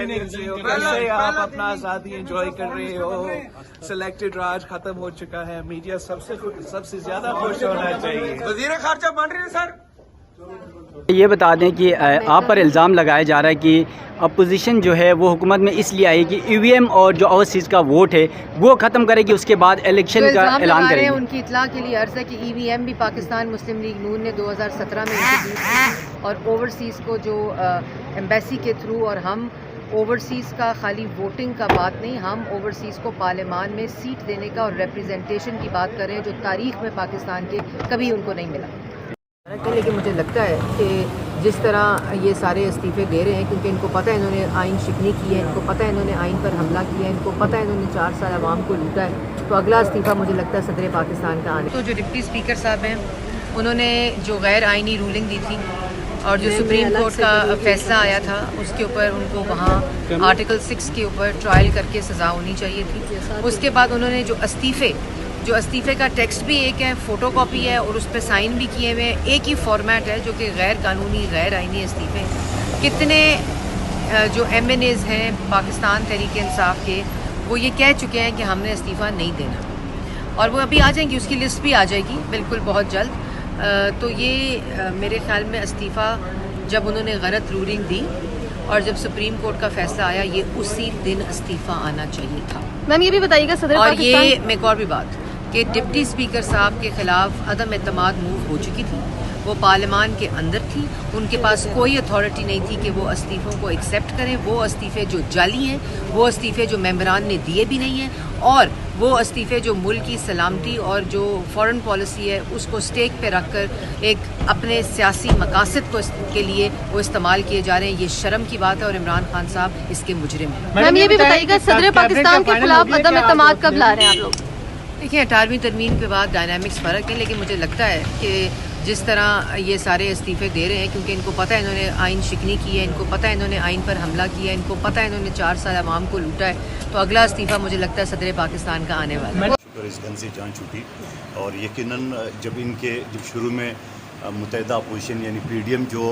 खैरियत से हो? कैसे आप अपना आज़ादी एंजॉय कर रहे हो? सिलेक्टेड राज खत्म हो चुका है, मीडिया सबसे ज्यादा खुश होना चाहिए। वज़ीर ख़ारजा बन रही है सर। ये बता दें कि आप पर इल्ज़ाम लगाया जा रहा है कि अपोजिशन जो है वो हुकूमत में इसलिए आई कि ईवीएम और जो ओवरसीज़ का वोट है वो ख़त्म करेगी, उसके बाद इलेक्शन का ऐलान करेगी। उनकी इत्तला के लिए अर्ज़ है कि ईवीएम भी पाकिस्तान मुस्लिम लीग नून ने 2017 में इंट्रोड्यूस की और ओवरसीज़ को जो एम्बेसी के थ्रू, और हम ओवरसीज़ का खाली वोटिंग का बात नहीं, हम ओवरसीज़ को पार्लियामान में सीट देने का और रिप्रेजेंटेशन की बात कर रहे हैं जो तारीख़ में पाकिस्तान के कभी उनको नहीं मिला। लेकिन मुझे लगता है कि जिस तरह ये सारे इस्तीफ़े दे रहे हैं, क्योंकि इनको पता है इन्होंने आइन शिकनी की है, इनको पता है इन्होंने आइन पर हमला किया है, इनको पता है इन्होंने 4 साल आवाम को लूटा है, तो अगला इस्तीफ़ा मुझे लगता है सदर पाकिस्तान का आने। तो जो डिप्टी स्पीकर साहब हैं उन्होंने जो गैर आइनी रूलिंग दी थी और जो सुप्रीम कोर्ट का फैसला आया था उसके ऊपर उनको वहाँ आर्टिकल 6 के ऊपर ट्रायल करके सज़ा होनी चाहिए थी। उसके बाद उन्होंने जो इस्तीफ़े का टेक्स्ट भी एक है, फ़ोटो कॉपी है और उस पर साइन भी किए हुए हैं, एक ही फॉर्मेट है जो कि गैर कानूनी गैर आइनी इस्तीफ़े। कितने जो MNAs हैं पाकिस्तान तहरीक इंसाफ के, वो ये कह चुके हैं कि हमने इस्तीफ़ा नहीं देना और वो अभी आ जाएंगी, उसकी लिस्ट भी आ जाएगी बिल्कुल बहुत जल्द। तो ये मेरे ख्याल में इस्तीफ़ा जब उन्होंने गलत रूलिंग दी और जब सुप्रीम कोर्ट का फैसला आया, ये उसी दिन इस्तीफ़ा आना चाहिए था। मैम ये भी बताइएगा सदर और पाकिस्तान, ये मैं एक और भी बात कि डिप्टी स्पीकर साहब के खिलाफ अदम एतमाद मूव हो चुकी थी, वो पार्लियामान के अंदर थी, उनके पास कोई अथॉरिटी नहीं थी कि वो इस्तीफ़ों को एक्सेप्ट करें। वो इस्तीफ़े जो जाली हैं, वो इस्तीफ़े जो मेंबरान ने दिए भी नहीं हैं, और वो इस्तीफ़े जो मुल्क की सलामती और जो फॉरेन पॉलिसी है उसको स्टेक पे रख कर एक अपने सियासी मकासद को के लिए वो इस्तेमाल किए जा रहे हैं। ये शर्म की बात है और इमरान खान साहब इसके मुजरिम हैं। मैम ये भी बताइएगा सदर पाकिस्तान के खिलाफ अदम एतमाद कब ला रहे हैं आप लोग? देखिए 18वीं तरमीम के बाद डायनामिक्स फ़र्क है, लेकिन मुझे लगता है कि जिस तरह ये सारे इस्तीफ़े दे रहे हैं, क्योंकि इनको पता है इन्होंने आइन शिकनी की है, इनको पता है इन्होंने आइन पर हमला किया है, इनको पता है इन्होंने 4 साल आवाम को लूटा है, तो अगला इस्तीफ़ा मुझे लगता है सदर पाकिस्तान का आने वाला है। इस गन से जान छूटी और यकीनन जब शुरू में मुत्तहिदा अपोजिशन यानी PDM जो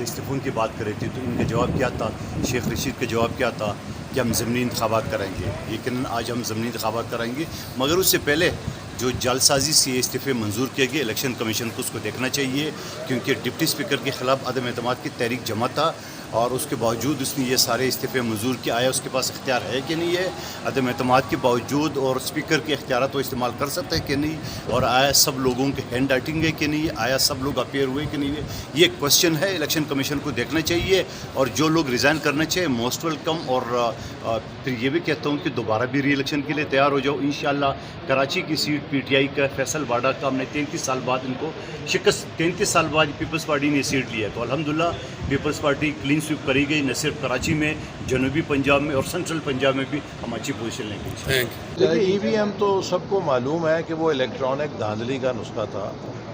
इस्तीफ़ों की बात कर रही थी, तो इनका जवाब क्या था, शेख रशीद का जवाब क्या था कि हम ज़मीनी इंतखाबात कराएंगे। यकीनन आज हम ज़मीनी इंतखाबात कराएंगे, मगर उससे पहले जो जालसाजी से इस्तीफ़े मंजूर किए गए, इलेक्शन कमीशन को उसको देखना चाहिए, क्योंकि डिप्टी स्पीकर के ख़िलाफ़ अदम एतमाद की तहरीक जमा था और उसके बावजूद उसने ये सारे इस्तीफ़े मंजूर किए। आया उसके पास इख्तियार है कि नहीं है, अदम एतमाद के बावजूद, और स्पीकर के इख्तियार तो इस्तेमाल कर सकते हैं कि नहीं, और आया सब लोगों के हैंड राइटिंग है कि नहीं, आया सब लोग अपेयर हुए कि नहीं है, ये एक क्वेश्चन है। इलेक्शन कमीशन को देखना चाहिए और जो लोग रिज़ाइन करना चाहिए मोस्ट वेलकम। और फिर ये भी कहता हूँ कि दोबारा भी री इलेक्शन के लिए तैयार हो जाओ इंशाअल्लाह। कराची की सीट PTI का फैसल वाडा का हमने 33 साल बाद इनको शिकस्त, 33 साल बाद पीपल्स पार्टी ने सीट लिया, तो अल्हम्दुलिल्लाह पीपल्स पार्टी क्लीन स्वीप करी गई, न सिर्फ कराची में, जनूबी पंजाब में और सेंट्रल पंजाब में भी हम अच्छी पोजीशन लेंगे। देखिए EVM तो सबको मालूम है कि वो इलेक्ट्रॉनिक धांधली का नुस्खा था।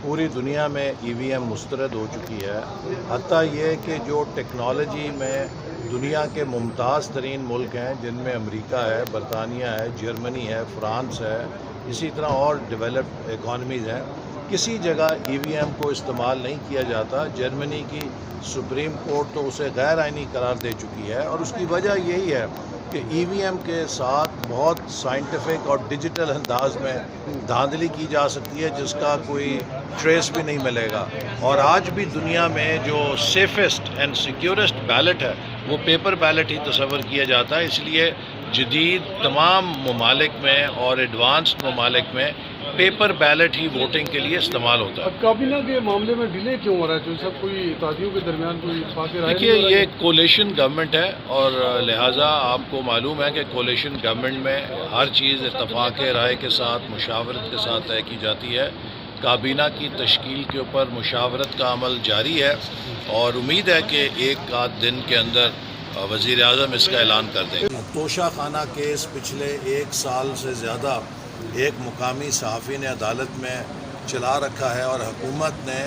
पूरी दुनिया में EVM मुस्तरद हो चुकी है, हत्ता ये कि जो टेक्नोलॉजी में दुनिया के मुमताज़ तरीन मुल्क हैं, जिनमें अमेरिका है, बरतानिया है, जर्मनी है, फ्रांस है, इसी तरह और डेवलप्ड इकॉनमीज़ हैं, किसी जगह EVM को इस्तेमाल नहीं किया जाता। जर्मनी की सुप्रीम कोर्ट तो उसे गैर आइनी करार दे चुकी है और उसकी वजह यही है कि EVM के साथ बहुत साइंटिफिक और डिजिटल अंदाज में धांधली की जा सकती है, जिसका कोई ट्रेस भी नहीं मिलेगा। और आज भी दुनिया में जो सेफेस्ट एंड सिक्योरेस्ट बैलेट है वो पेपर बैलेट ही तस्वर किया जाता है। इसलिए जदीद तमाम ममालिक में और एडवांस्ड ममालिक में पेपर बैलेट ही वोटिंग के लिए इस्तेमाल होता है। अब काबीना के मामले में डिले क्यों हो रहा है? जो सब कोई इत्तेफाकियों के दरमियान कोई इत्तेफाक राय? देखिए ये कोलिशन गवर्नमेंट है और लिहाजा आपको मालूम है कि कोलिशन गवर्नमेंट में हर चीज़ इत्तेफाक राय के साथ, मुशावरत के साथ तय की जाती है। काबीना की तश्कील के ऊपर मुशावरत का अमल जारी है और उम्मीद है कि एक आध दिन के अंदर वज़ीर आज़म इसका ऐलान कर देंगे। तोशा खाना केस पिछले 1 साल से ज़्यादा एक मुकामी सहाफ़ी ने अदालत में चला रखा है और हुकूमत ने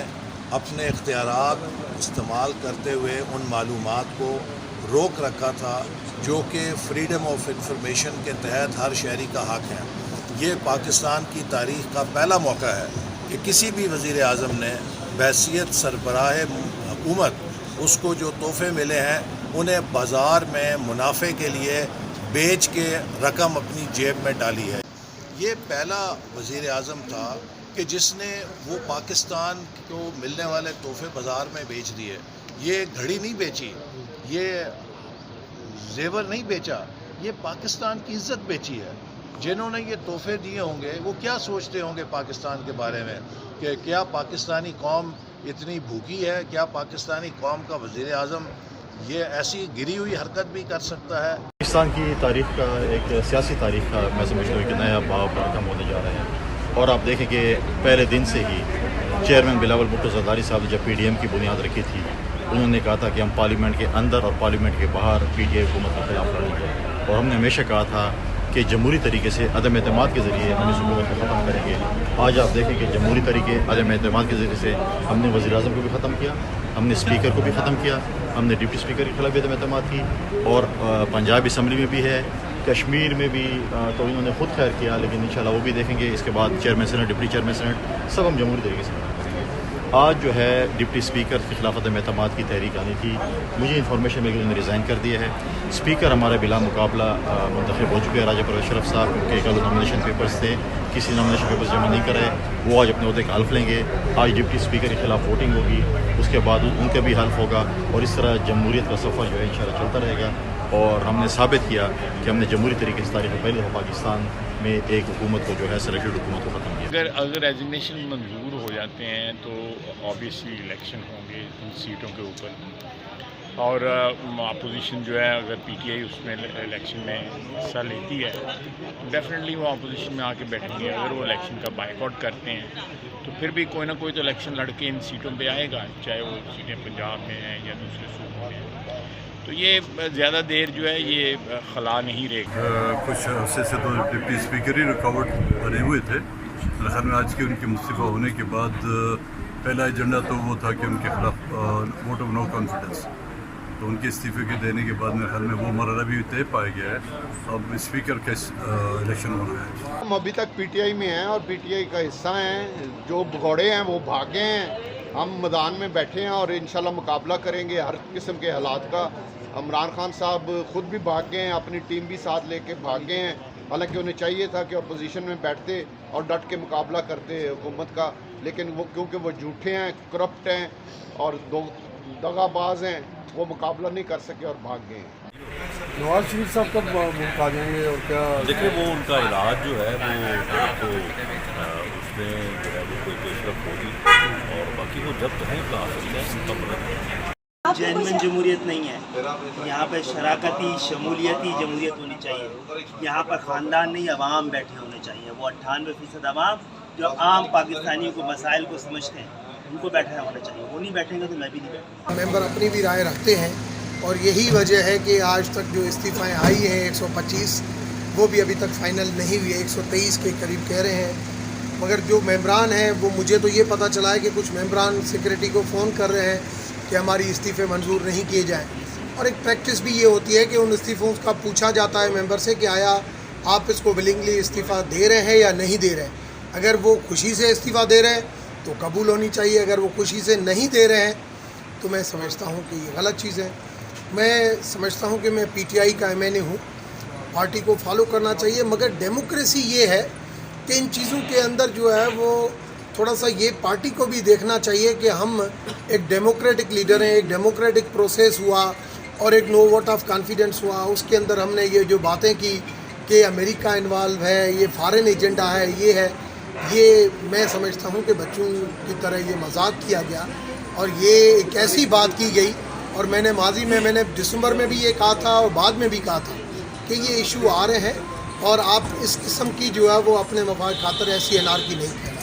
अपने इख्तियारात इस्तेमाल करते हुए उन मालूमात को रोक रखा था जो कि फ्रीडम ऑफ इंफॉर्मेशन के तहत हर शहरी का हक़ है। ये पाकिस्तान की तारीख़ का पहला मौका है कि किसी भी वज़ीर आज़म ने बहैसियत सरबराह हुकूमत उसको जो तोहफ़े मिले हैं انہیں بازار میں منافع کے لیے بیچ کے رقم اپنی جیب میں ڈالی ہے۔ یہ پہلا وزیر اعظم تھا کہ جس نے وہ پاکستان کو ملنے والے تحفے بازار میں بیچ دیے۔ یہ گھڑی نہیں بیچی، یہ زیور نہیں بیچا، یہ پاکستان کی عزت بیچی ہے۔ جنہوں نے یہ تحفے دیے ہوں گے وہ کیا سوچتے ہوں گے پاکستان کے بارے میں کہ کیا پاکستانی قوم اتنی بھوکی ہے؟ کیا پاکستانی قوم کا وزیر اعظم یہ ایسی گری ہوئی حرکت بھی کر سکتا ہے؟ پاکستان کی تاریخ کا ایک سیاسی تاریخ کا میں سمجھتا ہوں کہ نیا باب ختم ہونے جا رہا ہے، اور آپ دیکھیں کہ پہلے دن سے ہی چیئرمین بلاول بھٹو زرداری صاحب نے جب پی ڈی ایم کی بنیاد رکھی تھی، انہوں نے کہا تھا کہ ہم پارلیمنٹ کے اندر اور پارلیمنٹ کے باہر پی ٹی آئی حکومت کے خلاف لڑیں گے، اور ہم نے ہمیشہ کہا تھا کہ جمہوری طریقے سے عدم اعتماد کے ذریعے ہم اس حکومت کو ختم کریں گے۔ آج آپ دیکھیں کہ جمہوری طریقے عدم اعتماد کے ذریعے سے ہم نے وزیر اعظم کو بھی ختم کیا، ہم نے اسپیکر کو بھی ختم کیا، ہم نے ڈپٹی اسپیکر کے خلاف بھی عدم اعتماد کی، اور پنجاب اسمبلی میں بھی ہے، کشمیر میں بھی تو انہوں نے خود خیر کیا، لیکن انشاءاللہ وہ بھی دیکھیں گے۔ اس کے بعد chairman senate, deputy chairman senate سب ہم جمہوری طریقے سے ختم کریں گے۔ آج جو ہے ڈپٹی اسپیکر کے خلاف عدم اعتماد کی تحریک آنی تھی، مجھے انفارمیشن ملی کہ انہوں نے ریزائن کر دیا ہے۔ اسپیکر ہمارے بلا مقابلہ منتخب ہو چکے ہیں، راجہ پرویز اشرف صاحب، کیونکہ کل نامینیشن پیپرز تھے، کسی نامینیشن پیپرز جمع نہیں کرائے، وہ آج اپنے عہدے کا حلف لیں گے۔ آج ڈپٹی اسپیکر کے خلاف ووٹنگ ہوگی، اس کے بعد ان کا بھی حلف ہوگا، اور اس طرح جمہوریت کا سفر جو ہے انشاءاللہ چلتا رہے گا، اور ہم نے ثابت کیا کہ ہم نے جمہوری طریقے سے تاریخ میں پہلے دفعہ پاکستان میں ایک حکومت کو جو ہے سلیکٹڈ حکومت کو ختم کیا۔ اگر ریزگنیشن منظور ہو جاتے ہیں تو آبویسلی الیکشن ہوں گے ان سیٹوں کے اوپر، اور اپوزیشن جو ہے اگر پی ٹی آئی اس میں الیکشن میں حصہ لیتی ہے ڈیفینیٹلی وہ اپوزیشن میں آ کے بیٹھیں گے۔ اگر وہ الیکشن کا بائیک آؤٹ کرتے ہیں تو پھر بھی کوئی نہ کوئی تو الیکشن لڑ کے ان سیٹوں پہ آئے گا، چاہے وہ سیٹیں پنجاب میں ہیں یا دوسرے صوبوں میں ہیں۔ تو یہ زیادہ دیر جو ہے یہ خلا نہیں رہے گا۔ کچھ عرصے سے تو ڈپٹی اسپیکر ہی رکاوٹ بنے ہوئے تھے، میرے خیال میں آج کے ان کے مستعفی ہونے کے بعد پہلا ایجنڈا تو وہ تھا کہ ان کے خلاف ووٹ آف نو کانفیڈنس، تو ان کے استعفے کے دینے کے بعد میرے خیال میں وہ مرحلہ بھی طے پایا گیا ہے، اب اسپیکر کا الیکشن ہو رہا ہے۔ ہم ابھی تک پی ٹی آئی میں ہیں اور پی ٹی آئی کا حصہ ہیں، جو بھگوڑے ہیں وہ بھاگے ہیں، ہم میدان میں بیٹھے ہیں اور انشاءاللہ مقابلہ کریں گے ہر قسم کے حالات کا۔ عمران خان صاحب خود بھی بھاگ گئے ہیں، اپنی ٹیم بھی ساتھ لے کے بھاگ گئے ہیں، حالانکہ انہیں چاہیے تھا کہ اپوزیشن میں بیٹھتے اور ڈٹ کے مقابلہ کرتے حکومت کا، لیکن وہ کیونکہ وہ جھوٹے ہیں، کرپٹ ہیں اور دغا باز ہیں، وہ مقابلہ نہیں کر سکے اور بھاگ گئے ہیں۔ نواز شریف صاحب کب ملک آ جائیں گے اور کیا؟ دیکھیں وہ ان کا علاج جو ہے وہ تو اس میں جو ہے وہ کوئی پیش رفت ہوگی، اور باقی وہ جب کہیں تو آ سکتے ہیں تب۔ جینوئن جمہوریت نہیں ہے، یہاں پہ شراکتی شمولیتی جمہوریت ہونی چاہیے، یہاں پر خاندان نہیں عوام بیٹھے ہونے چاہیے، وہ 98% عوام جو عام پاکستانیوں کو مسائل کو سمجھتے ہیں ان کو بیٹھنا ہونا چاہیے، وہ نہیں بیٹھیں گے تو میں بھی نہیں بیٹھوں گا۔ ممبر اپنی بھی رائے رکھتے ہیں، اور یہی وجہ ہے کہ آج تک جو استعفائیں آئی ہیں 125 وہ بھی ابھی تک فائنل نہیں ہوئی، 123 کے قریب کہہ رہے ہیں، مگر جو ممبران ہیں وہ مجھے تو یہ پتہ چلا ہے کہ کچھ ممبران سیکریٹری کو فون کر رہے ہیں کہ ہماری استعفے منظور نہیں کیے جائیں، اور ایک پریکٹس بھی یہ ہوتی ہے کہ ان استعفوں کا پوچھا جاتا ہے ممبر سے کہ آیا آپ اس کو ولنگلی استعفیٰ دے رہے ہیں یا نہیں دے رہے ہیں۔ اگر وہ خوشی سے استعفیٰ دے رہے ہیں تو قبول ہونی چاہیے، اگر وہ خوشی سے نہیں دے رہے ہیں تو میں سمجھتا ہوں کہ یہ غلط چیز ہے۔ میں سمجھتا ہوں کہ میں پی ٹی آئی کا ایم این اے ہوں، پارٹی کو فالو کرنا چاہیے، مگر ڈیموکریسی یہ ہے کہ ان چیزوں کے اندر جو ہے وہ تھوڑا سا یہ پارٹی کو بھی دیکھنا چاہیے کہ ہم ایک ڈیموکریٹک لیڈر ہیں، ایک ڈیموکریٹک پروسیس ہوا اور ایک نو ووٹ آف کانفیڈنس ہوا، اس کے اندر ہم نے یہ جو باتیں کی کہ امریکہ انوالو ہے، یہ فارن ایجنڈا ہے، یہ ہے، یہ میں سمجھتا ہوں کہ بچوں کی طرح یہ مذاق کیا گیا، اور یہ ایک ایسی بات کی گئی، اور میں نے ماضی میں نے دسمبر میں بھی یہ کہا تھا اور بعد میں بھی کہا تھا کہ یہ ایشو آ رہے ہیں، اور آپ اس قسم کی جو ہے وہ اپنے مفاد خاطر ایسی انارکی نہیں کریں۔